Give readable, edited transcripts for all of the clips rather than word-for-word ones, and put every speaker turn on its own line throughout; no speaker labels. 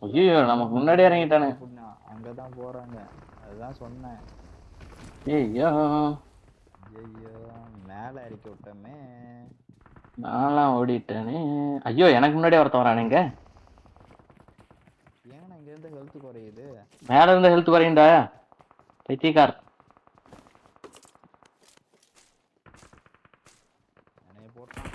ஐயோ நமக்கு முன்னாடி இறங்கிட்டானே.
அங்கதான் போறாங்க, அதுதான் சொன்னேன்.
ஐயோ
ஐயோ மேல இறக்கி விட்டோமே.
நான்லாம் ஓடிட்டேனே. ஐயோ எனக்கு முன்னாடி ஒருத்தன் வரானுங்க.
ஏன்னா இங்க இருந்து ஹெல்த் குறையுது.
மேல இருந்து ஹெல்த் குறையுண்டா பைத்தியக்கார்.
என்னைய போட்டான்.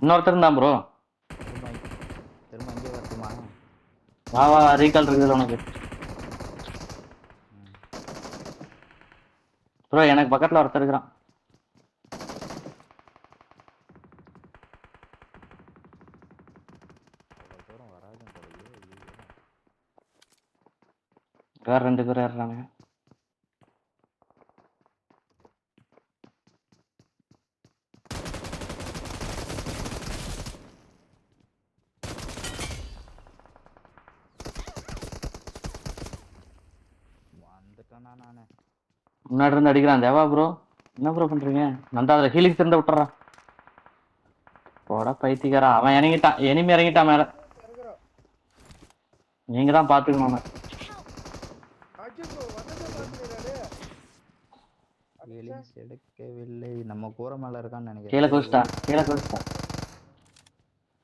இன்னொருத்தர் தான் ப்ரோ.
திரும்ப இங்கே வரட்டுமா?
வா வா ரீகால் இருக்குதுல உனக்கு. ப்ரோ எனக்கு பக்கத்துல ஒருத்தர் இருக்கிறான்.
தூரம் வராதுன்னு போலயே.
வேற 2 பேர் ஏறுறானுங்க.
வந்துட்டானா நானு?
முன்னாடி இருந்து அடிக்கிறான் தேவா ப்ரோ. என்ன ப்ரோ பண்றீங்க? நந்தா அதுல ஹீலிங்ஸ் இருந்து விட்டுறான். போடா பைத்தியக்காரா. அவன் இறங்கிட்டான், எனிமி இறங்கிட்டான் மேல. நீங்க தான் பாத்துக்கணும்.
ஃபீலிங்ஸ் எடுக்கவில்லை. நம்ம கூரை மேல இருக்கான்னு நினைக்கிறேன்.
கீழே குதிச்சிட்டா, கீழே குதிச்சிட்டா.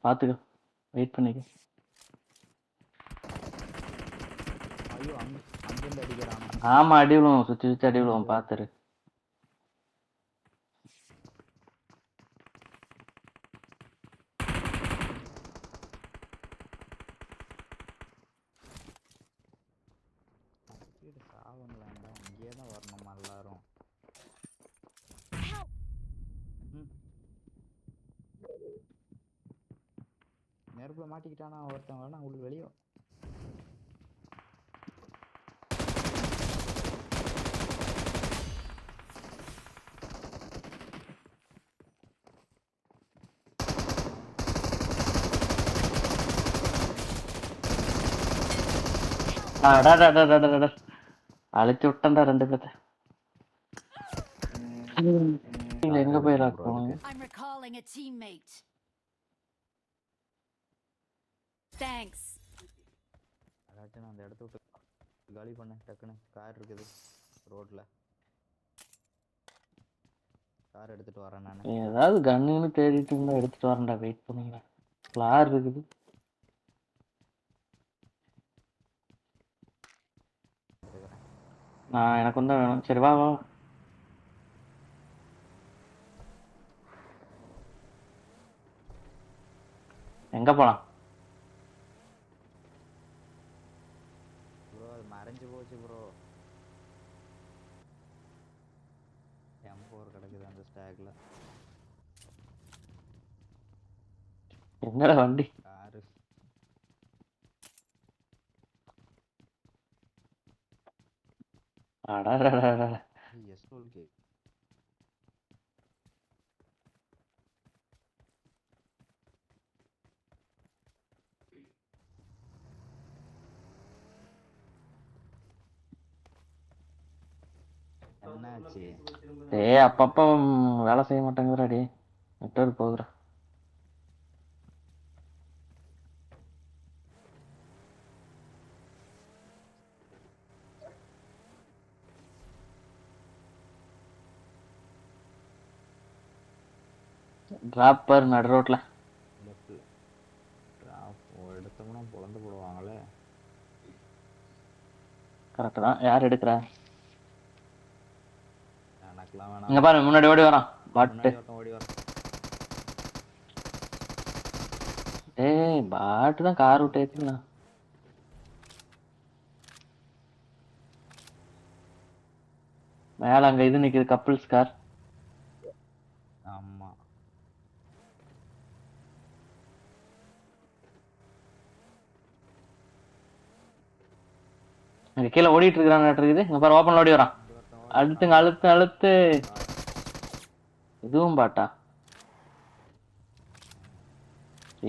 பாத்துக்கோ, வெயிட் பண்ணிக்க.
ஐயோ அங்கிருந்து அடிக்கிறான்.
ஆமா அடி விழுவோம், சுத்தி சுத்தி அடி விழுவோம், பாத்துரு.
சாவங்களாண்டா, இங்கே தான் வரணுமா எல்லாரும்? நெருப்புல மாட்டிக்கிட்டானா ஒருத்தன்? வேணா உங்களுக்கு வெளியே
அழைச்சு விட்டா 2 பேர்த்த. எங்க போய் ராக்குவாங்க?
I'm recalling a teammate. Thanks.
அதாச்சும் அந்த இடத்த விட்டு காலி பண்ண. டக்குன்னு கார் இருக்குது ரோட்ல, கார் எடுத்துட்டு வரேன் நான்.
ஏதாவது கன்னுன்னு தேடிட்டு இருந்தா எடுத்துட்டு வரேன்டா, வெயிட் பண்ணுங்க. ஃபிளார் இருக்குது. நான் எனக்கு வந்து வேணும். சரி வா வா. எங்க போலாம்?
ப்ரோ அது மறைஞ்சு போச்சு ப்ரோ. M4 கிடக்குது அந்த ஸ்டாக்ல.
எங்கடா வண்டி?
காரு
அடடடடட.
S12K. என்னாச்சு?
ஏய் அப்பப்ப வேலை செய்ய மாட்டேங்குதுடா. நெட்வொர்க் போகுதுடா. டிராப்பர் நடு ரோட்ல.
லெஃப்ட்ல டிராப் எடுத்தோம்னா பொழந்து போடுவாங்களே.
கரெக்ட் தான். யார் எடுக்கிறா?
எனக்குலாம்
இங்க
வேணாம்.
பாரு, முன்னாடி ஓடி வரான் பாட்டு.
முன்னாடி ஒருத்தன் ஓடி வரான்.
ஏய் பாட்டு தான் கார் விட்டு ஏத்திக்கலாம். மேல அங்க இது நிக்குது, கப்பிள்ஸ் கார்.
ஆமா
அங்க கீழே ஓடிட்டு இருக்கிறாங்க இருக்குது. இங்க பாரு, ஓப்பன்ல ஓடி வரான். அழுத்துங்க அழுத்து அழுத்து. இதுவும் பாட்டா?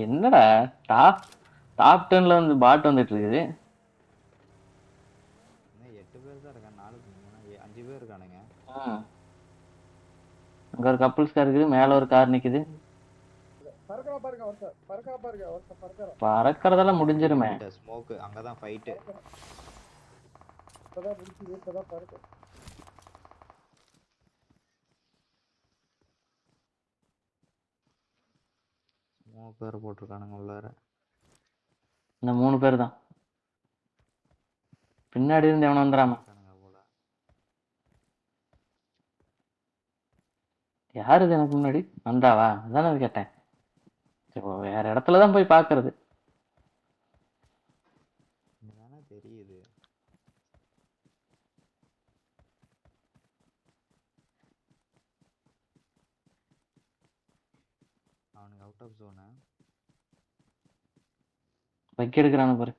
என்னடா டாப் டாப் 10ல வந்து பாட் வந்துட்டு இருக்குது.
இன்னும் 8 பேர் தான் இருக்காங்க. 4 5 பேர் இருக்கானுங்க.
ம். அங்க ஒரு கப்புள்ஸ் கார் இருக்குது, மேல ஒரு கார் நிக்குது. பறக்கறதெல்லாம் முடிஞ்சிருமே.
ஸ்மோக் அங்கதான் ஃபைட். ஸ்மோக் வேற போட்டிருக்கானுங்க உள்ளார.
இந்த 3 பேர் தான். பின்னாடி இருந்து எவன வந்துடாம.
இருக்கானுங்க போல.
யாரு இது எனக்கு முன்னாடி வந்தாவா? அதானே அது கேட்டேன். சரி, வேற இடத்துல தான் போய் பாக்குறது.
இதுதானே தெரியுது. அவனுக்கு அவுட் ஆஃப் ஜோனு.
வைக்க எடுக்கிறானு பாரு.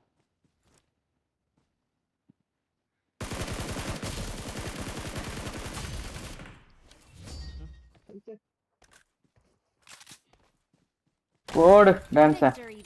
போடு டான்ஸ.
Victory.